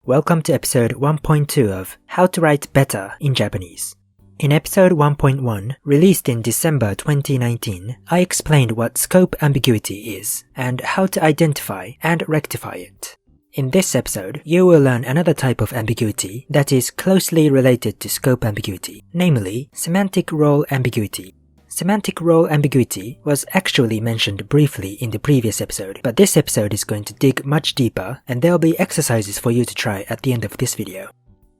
Welcome to episode 1.2 of How to Write Better in Japanese. In episode 1.1, released in December 2019, I explained what scope ambiguity is and how to identify and rectify it. In this episode, you will learn another type of ambiguity that is closely related to scope ambiguity, namely semantic role ambiguity. Semantic role ambiguity was actually mentioned briefly in the previous episode, but this episode is going to dig much deeper and there will be exercises for you to try at the end of this video.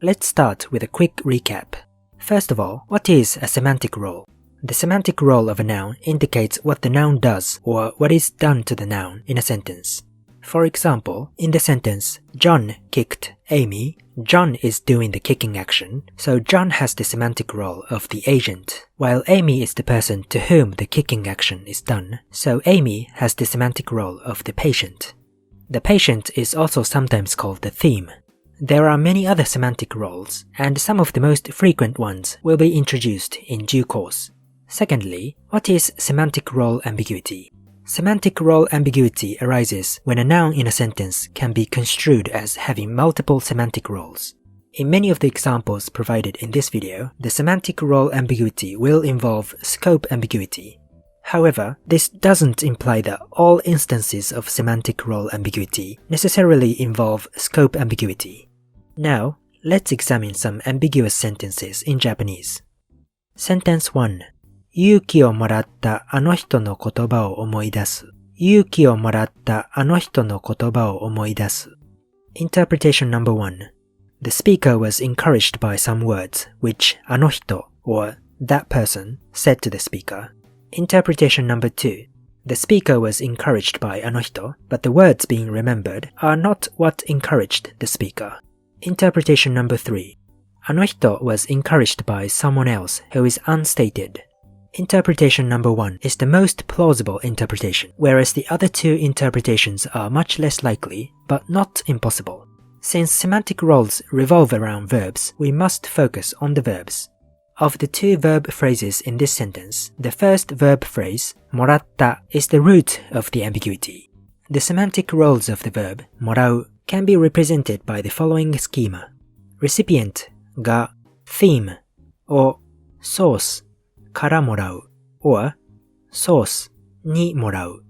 Let's start with a quick recap. First of all, what is a semantic role? The semantic role of a noun indicates what the noun does or what is done to the noun in a sentence. For example, in the sentence, John kicked Amy, John is doing the kicking action, so John has the semantic role of the agent, while Amy is the person to whom the kicking action is done, so Amy has the semantic role of the patient. The patient is also sometimes called the theme. There are many other semantic roles, and some of the most frequent ones will be introduced in due course. Secondly, what is semantic role ambiguity? Semantic role ambiguity arises when a noun in a sentence can be construed as having multiple semantic roles. In many of the examples provided in this video, the semantic role ambiguity will involve scope ambiguity. However, this doesn't imply that all instances of semantic role ambiguity necessarily involve scope ambiguity. Now, let's examine some ambiguous sentences in Japanese. Sentence 1. 勇気をもらったあの人の言葉を思い出す。勇気をもらったあの人の言葉を思い出す。Interpretation number 1. The speaker was encouraged by some words which あの人 or that person said to the speaker. Interpretation number 2. The speaker was encouraged by あの人, but the words being remembered are not what encouraged the speaker. Interpretation number 3. あの人 was encouraged by someone else who is unstated. Interpretation number 1 is the most plausible interpretation, whereas the other two interpretations are much less likely, but not impossible. Since semantic roles revolve around verbs, we must focus on the verbs. Of the two verb phrases in this sentence, the first verb phrase, もらった, is the root of the ambiguity. The semantic roles of the verb, もらう, can be represented by the following schema. Recipient が theme or source からもらう or source にもらう.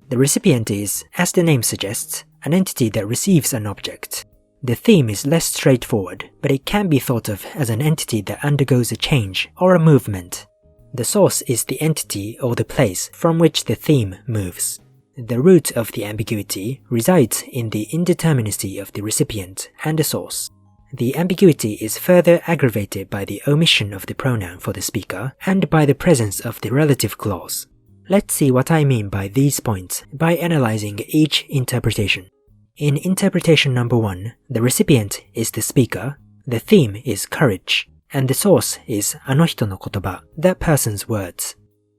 The recipient is, as the name suggests, an entity that receives an object. The theme is less straightforward, but it can be thought of as an entity that undergoes a change or a movement. The source is the entity or the place from which the theme moves. The root of the ambiguity resides in the indeterminacy of the recipient and the source. The ambiguity is further aggravated by the omission of the pronoun for the speaker and by the presence of the relative clause. Let's see what I mean by these points by analyzing each interpretation. In interpretation number 1, the recipient is the speaker, the theme is courage, and the source is あの人の言葉, that person's words.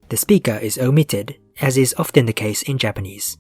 The speaker is omitted, as is often the case in Japanese.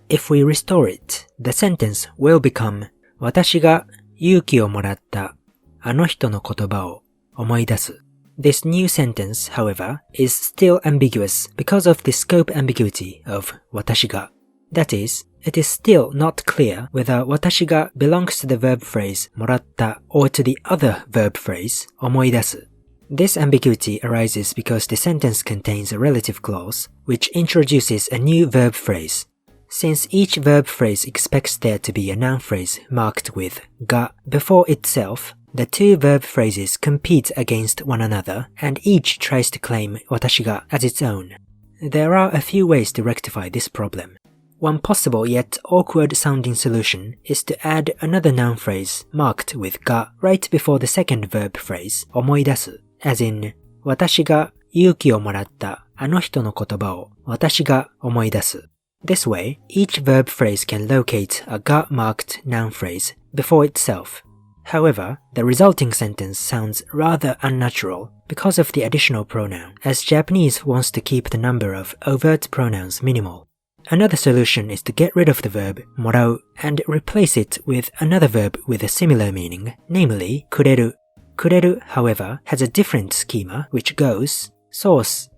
If we restore it, the sentence will become 私が勇気をもらったあの人の言葉を思い出す. This new sentence, however, is still ambiguous because of the scope ambiguity of 私が. That is, it is still not clear whether 私が belongs to the verb phrase もらった or to the other verb phrase 思い出す. This ambiguity arises because the sentence contains a relative clause which introduces a new verb phrase. Since each verb phrase expects there to be a noun phrase marked with が before itself, the two verb phrases compete against one another and each tries to claim 私が as its own. There are a few ways to rectify this problem. One possible yet awkward sounding solution is to add another noun phrase marked with が right before the second verb phrase 思い出す, as in 私が勇気をもらったあの人の言葉を私が思い出す. This way, each verb phrase can locate a が marked noun phrase before itself. However, the resulting sentence sounds rather unnatural because of the additional pronoun, as Japanese wants to keep the number of overt pronouns minimal. Another solution is to get rid of the verb もらう and replace it with another verb with a similar meaning, namely くれる. くれる, however, has a different schema which goes source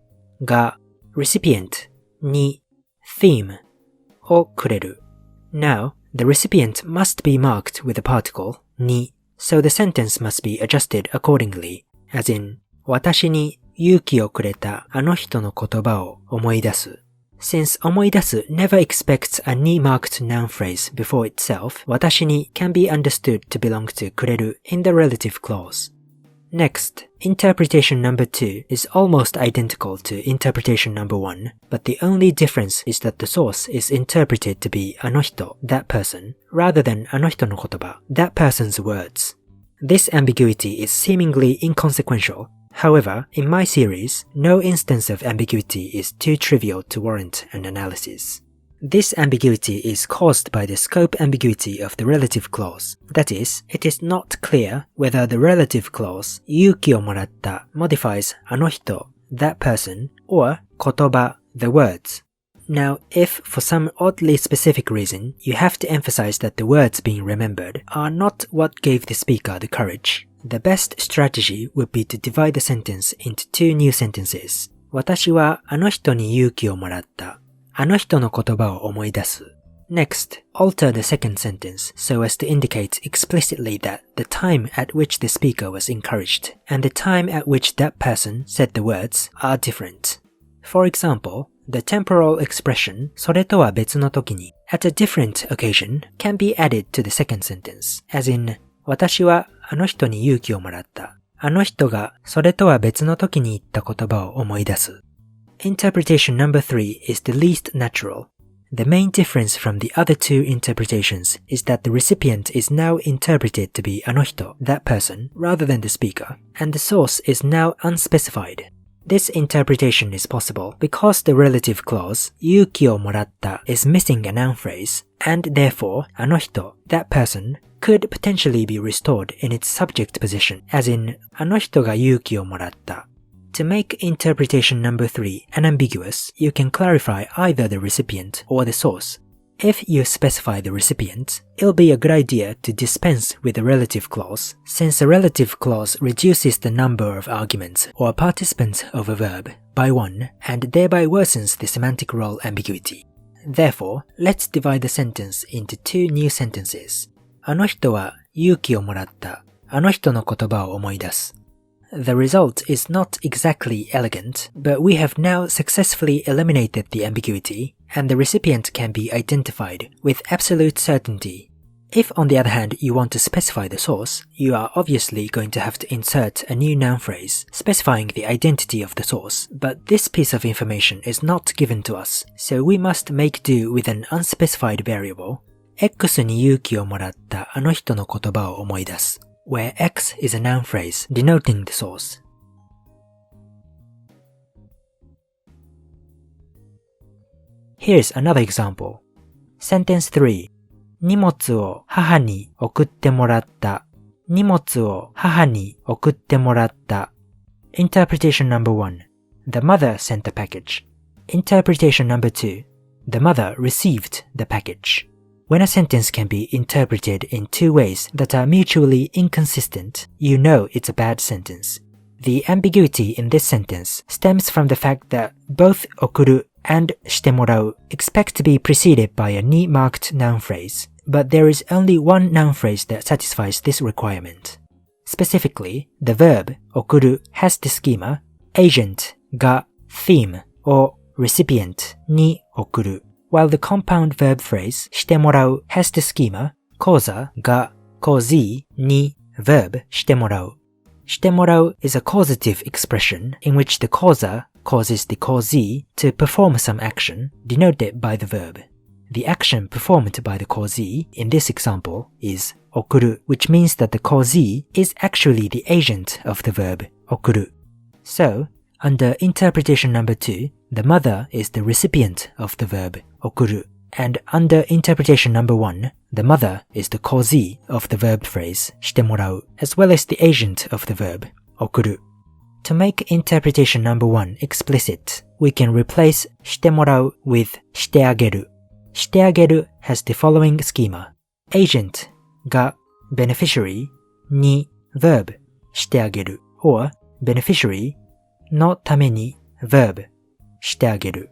が recipient に theme をくれる. Now, the recipient must be marked with a particle に, so the sentence must be adjusted accordingly, as in, 私に勇気をくれたあの人の言葉を思い出す. Since 思い出す never expects a ni-marked noun phrase before itself, 私に can be understood to belong to くれる in the relative clause. Next, interpretation number 2 is almost identical to interpretation number 1, but the only difference is that the source is interpreted to be あの人, that person, rather than あの人の言葉, that person's words. This ambiguity is seemingly inconsequential. However, in my series, no instance of ambiguity is too trivial to warrant an analysis. This ambiguity is caused by the scope ambiguity of the relative clause. That is, it is not clear whether the relative clause 勇気をもらった modifies あの人, that person, or 言葉, the words. Now, if for some oddly specific reason you have to emphasize that the words being remembered are not what gave the speaker the courage, the best strategy would be to divide the sentence into two new sentences. 私はあの人に勇気をもらった。あの人の言葉を思い出す。Next, alter the second sentence so as to indicate explicitly that the time at which the speaker was encouraged and the time at which that person said the words are different. For example, the temporal expression それとは別の時に at a different occasion can be added to the second sentence, as in 私はあの人に勇気をもらった。あの人がそれとは別の時に言った言葉を思い出す。Interpretation number 3 is the least natural. The main difference from the other two interpretations is that the recipient is now interpreted to be あの人, that person, rather than the speaker, and the source is now unspecified. This interpretation is possible because the relative clause 勇気をもらった is missing a noun phrase, and therefore あの人, that person, could potentially be restored in its subject position, as in あの人が勇気をもらった。To make interpretation number 3 unambiguous, you can clarify either the recipient or the source. If you specify the recipient, it'll be a good idea to dispense with the relative clause, since a relative clause reduces the number of arguments or participants of a verb by one and thereby worsens the semantic role ambiguity. Therefore, let's divide the sentence into two new sentences. あの人は勇気をもらった。あの人の言葉を思い出す。The result is not exactly elegant, but we have now successfully eliminated the ambiguity, and the recipient can be identified with absolute certainty. If, on the other hand, you want to specify the source, you are obviously going to have to insert a new noun phrase, specifying the identity of the source, but this piece of information is not given to us, so we must make do with an unspecified variable, X に勇気をもらったあの人の言葉を思い出す。where X is a noun phrase denoting the source. Here's another example. Sentence 3. 荷物を母に送ってもらった。荷物を母に送ってもらった。Interpretation number 1. The mother sent the package. Interpretation number 2. The mother received the package. When a sentence can be interpreted in two ways that are mutually inconsistent, you know it's a bad sentence. The ambiguity in this sentence stems from the fact that both 送る and してもらう expect to be preceded by a ni-marked noun phrase, but there is only one noun phrase that satisfies this requirement. Specifically, the verb 送る has the schema agent が theme or recipient に送る. While the compound verb phrase してもらう has the schema 講座が causee に verb してもらう。してもらう is a causative expression in which the causa causes the causee to perform some action denoted by the verb. The action performed by the causee in this example is 送る, which means that the causee is actually the agent of the verb 送る. So, under interpretation number 2, the mother is the recipient of the verb 送る, and under interpretation number 1, the mother is the causee of the verb phrase してもらう, as well as the agent of the verb 送る. To make interpretation number 1 explicit, we can replace してもらう with してあげる. してあげる has the following schema. Agent が beneficiary に verb してあげる or beneficiary のために verb してあげる.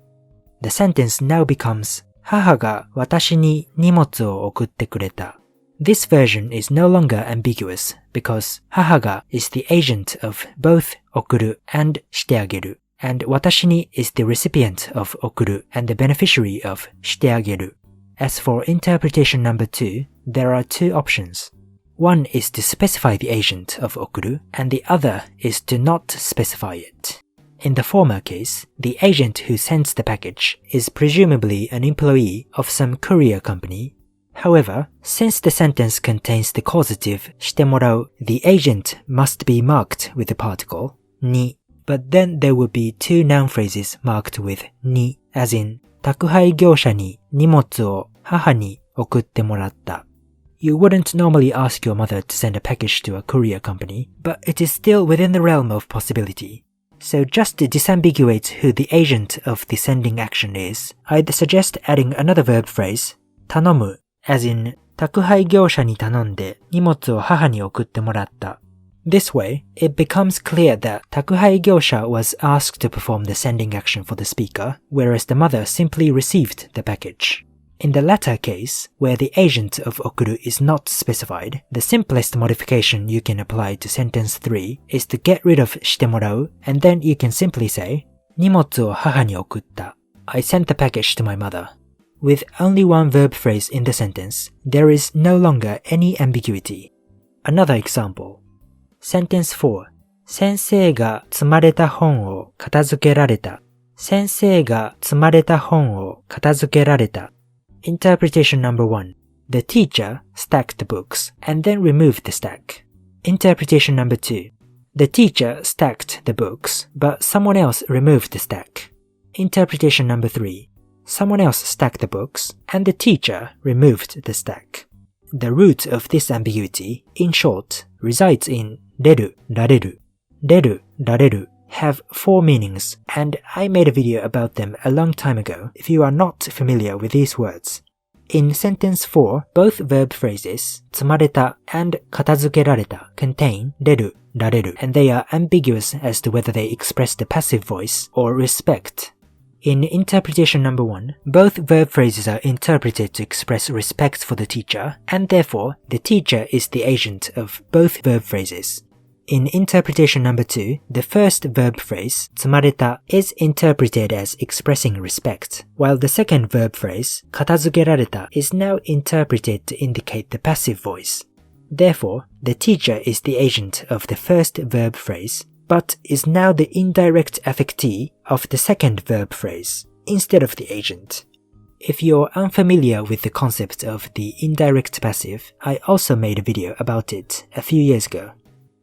The sentence now becomes 母が私に荷物を送ってくれた. This version is no longer ambiguous because 母が is the agent of both 送る and してあげる and 私に is the recipient of 送る and the beneficiary of してあげる. As for interpretation number 2, there are two options. One is to specify the agent of 送る and the other is to not specify it. In the former case, the agent who sends the package is presumably an employee of some courier company. However, since the sentence contains the causative してもらう, the agent must be marked with the particle に, but then there would be two noun phrases marked with に, as in 宅配業者に荷物を母に送ってもらった. You wouldn't normally ask your mother to send a package to a courier company, but it is still within the realm of possibility. So just to disambiguate who the agent of the sending action is, I'd suggest adding another verb phrase 頼む, as in 宅配業者に頼んで荷物を母に送ってもらった. This way, it becomes clear that 宅配業者 was asked to perform the sending action for the speaker, whereas the mother simply received the package. In the latter case, where the agent of 送る is not specified, the simplest modification you can apply to sentence 3 is to get rid of してもらう, and then you can simply say 荷物を母に送った. I sent the package to my mother. With only one verb phrase in the sentence, there is no longer any ambiguity. Another example. Sentence 4. 先生が積まれた本を片付けられた. 先生が積まれた本を片付けられた. Interpretation number 1. The teacher stacked the books and then removed the stack. Interpretation number 2. The teacher stacked the books, but someone else removed the stack. Interpretation number 3. Someone else stacked the books, and the teacher removed the stack. The root of this ambiguity, in short, resides in れる、られる. れる、られる have four meanings, and I made a video about them a long time ago if you are not familiar with these words. In sentence 4, both verb phrases 積まれた and 片付けられた contain れる、られる, and they are ambiguous as to whether they express the passive voice or respect. In interpretation number 1, both verb phrases are interpreted to express respect for the teacher, and therefore the teacher is the agent of both verb phrases. In interpretation number 2, the first verb phrase, 積まれた, is interpreted as expressing respect, while the second verb phrase, 片付けられた, is now interpreted to indicate the passive voice. Therefore, the teacher is the agent of the first verb phrase, but is now the indirect affectee of the second verb phrase, instead of the agent. If you're unfamiliar with the concept of the indirect passive, I also made a video about it a few years ago.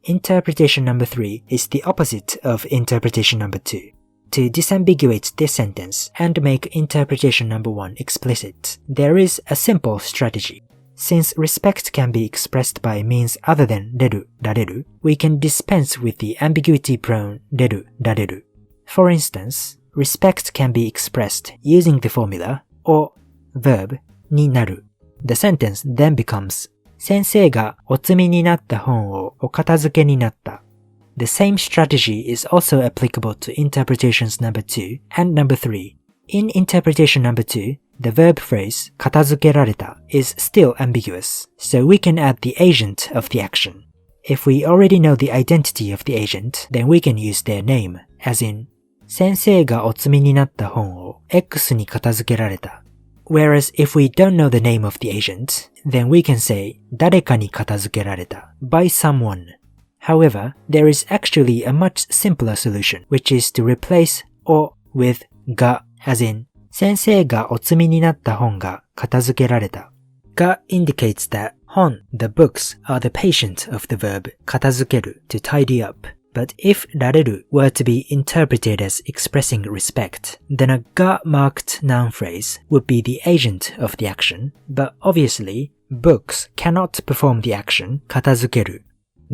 Interpretation number 3 is the opposite of interpretation number 2. To disambiguate this sentence and make interpretation number 1 explicit, there is a simple strategy. Since respect can be expressed by means other than れる、られる, we can dispense with the ambiguity pronoun れる、られる. For instance, respect can be expressed using the formula or verb になる. The sentence then becomes 先生がお積みになった本をお片付けになった. The same strategy is also applicable to interpretations number 2 and number 3. In interpretation number 2, the verb phrase 片付けられた is still ambiguous, so we can add the agent of the action. If we already know the identity of the agent, then we can use their name, as in 先生がお積みになった本を X に片付けられた. Whereas if we don't know the name of the agent, then we can say 誰かに片付けられた by someone. However, there is actually a much simpler solution, which is to replace or with が as in 先生がお積みになった本が片付けられた. が indicates that 本 the books are the patient of the verb 片付ける to tidy up. But if られる were to be interpreted as expressing respect, then a が marked noun phrase would be the agent of the action, but obviously, books cannot perform the action 片付ける.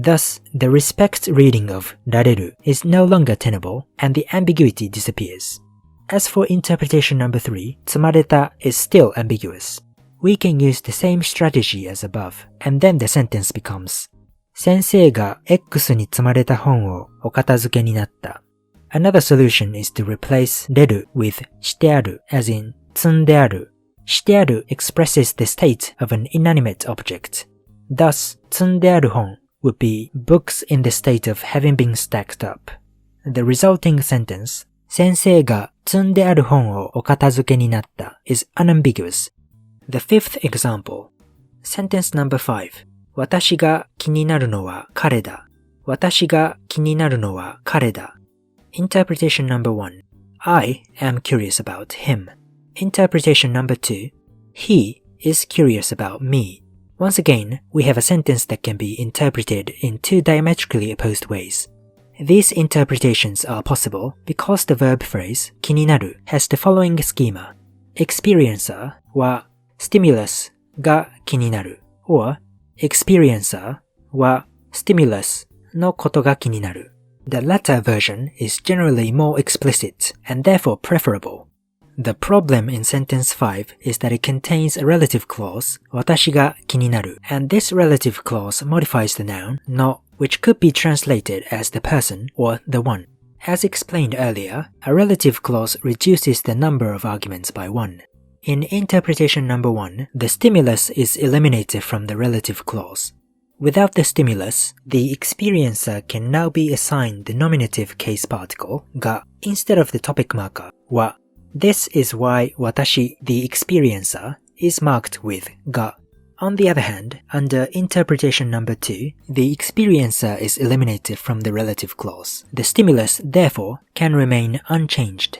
Thus, the respect reading of られる is no longer tenable, and the ambiguity disappears. As for interpretation number 3, 積まれた is still ambiguous. We can use the same strategy as above, and then the sentence becomes先生が X に積まれた本をお片付けになった. Another solution is to replace れる with してある as in 積んである. してある expresses the state of an inanimate object, Thus, 積んである本 would be books in the state of having been stacked up. The resulting sentence, 先生が積んである本をお片付けになった is unambiguous. The fifth example. Sentence number 5. 私が気になるのは彼だ。私が気になるのは彼だ。Interpretation number 1. I am curious about him. Interpretation number 2. He is curious about me. Once again, we have a sentence that can be interpreted in two diametrically opposed ways. These interpretations are possible because the verb phrase 気になる has the following schema. Experiencer は stimulus が気になる or experiencer は stimulus のことが気になる. The latter version is generally more explicit and therefore preferable. The problem in sentence 5 is that it contains a relative clause 私が気になる and this relative clause modifies the noun の which could be translated as the person or the one. As explained earlier, a relative clause reduces the number of arguments by one. In interpretation number 1, the stimulus is eliminated from the relative clause. Without the stimulus, the experiencer can now be assigned the nominative case particle が instead of the topic marker は This is why 私, the experiencer, is marked with が On the other hand, under interpretation number 2, the experiencer is eliminated from the relative clause. The stimulus, therefore, can remain unchanged.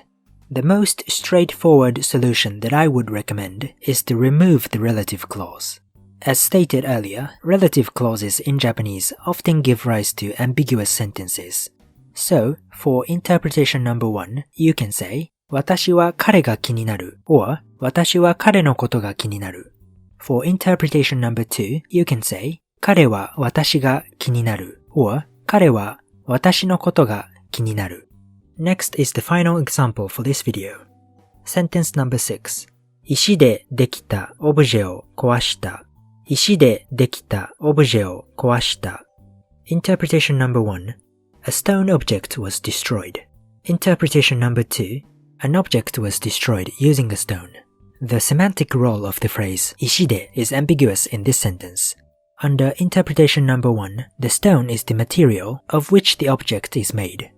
The most straightforward solution that I would recommend is to remove the relative clause. As stated earlier, relative clauses in Japanese often give rise to ambiguous sentences. So, for interpretation number 1, you can say, 私は彼が気になる or 私は彼のことが気になる. For interpretation number 2, you can say, 彼は私が気になる or 彼は私のことが気になる. Next is the final example for this video. Sentence number 6. 石でできたオブジェを壊した。石でできたオブジェを壊した. Interpretation number 1. A stone object was destroyed. Interpretation number 2. An object was destroyed using a stone. The semantic role of the phrase 石で is ambiguous in this sentence. Under interpretation number 1, the stone is the material of which the object is made.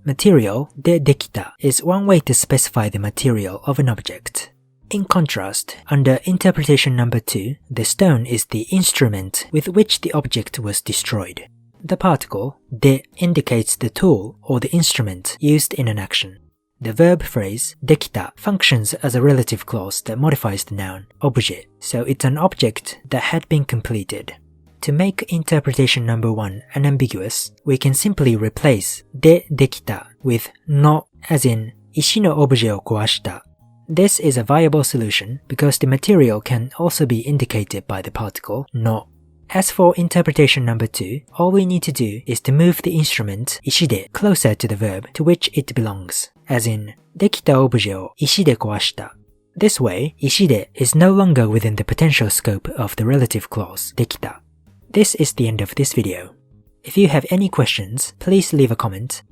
Material でできた is one way to specify the material of an object. In contrast, under interpretation number 2, the stone is the instrument with which the object was destroyed. The particle で indicates the tool or the instrument used in an action. The verb phrase できた functions as a relative clause that modifies the noun オブジェ, so it's an object that had been completed. To make interpretation number 1 unambiguous, we can simply replace でできた with の as in 石のオブジェを壊した. This is a viable solution because the material can also be indicated by the particle の. As for interpretation number 2, all we need to do is to move the instrument 石で closer to the verb to which it belongs, as in できたオブジェを石で壊した. This way, 石で is no longer within the potential scope of the relative clause できた. This is the end of this video. If you have any questions, please leave a comment,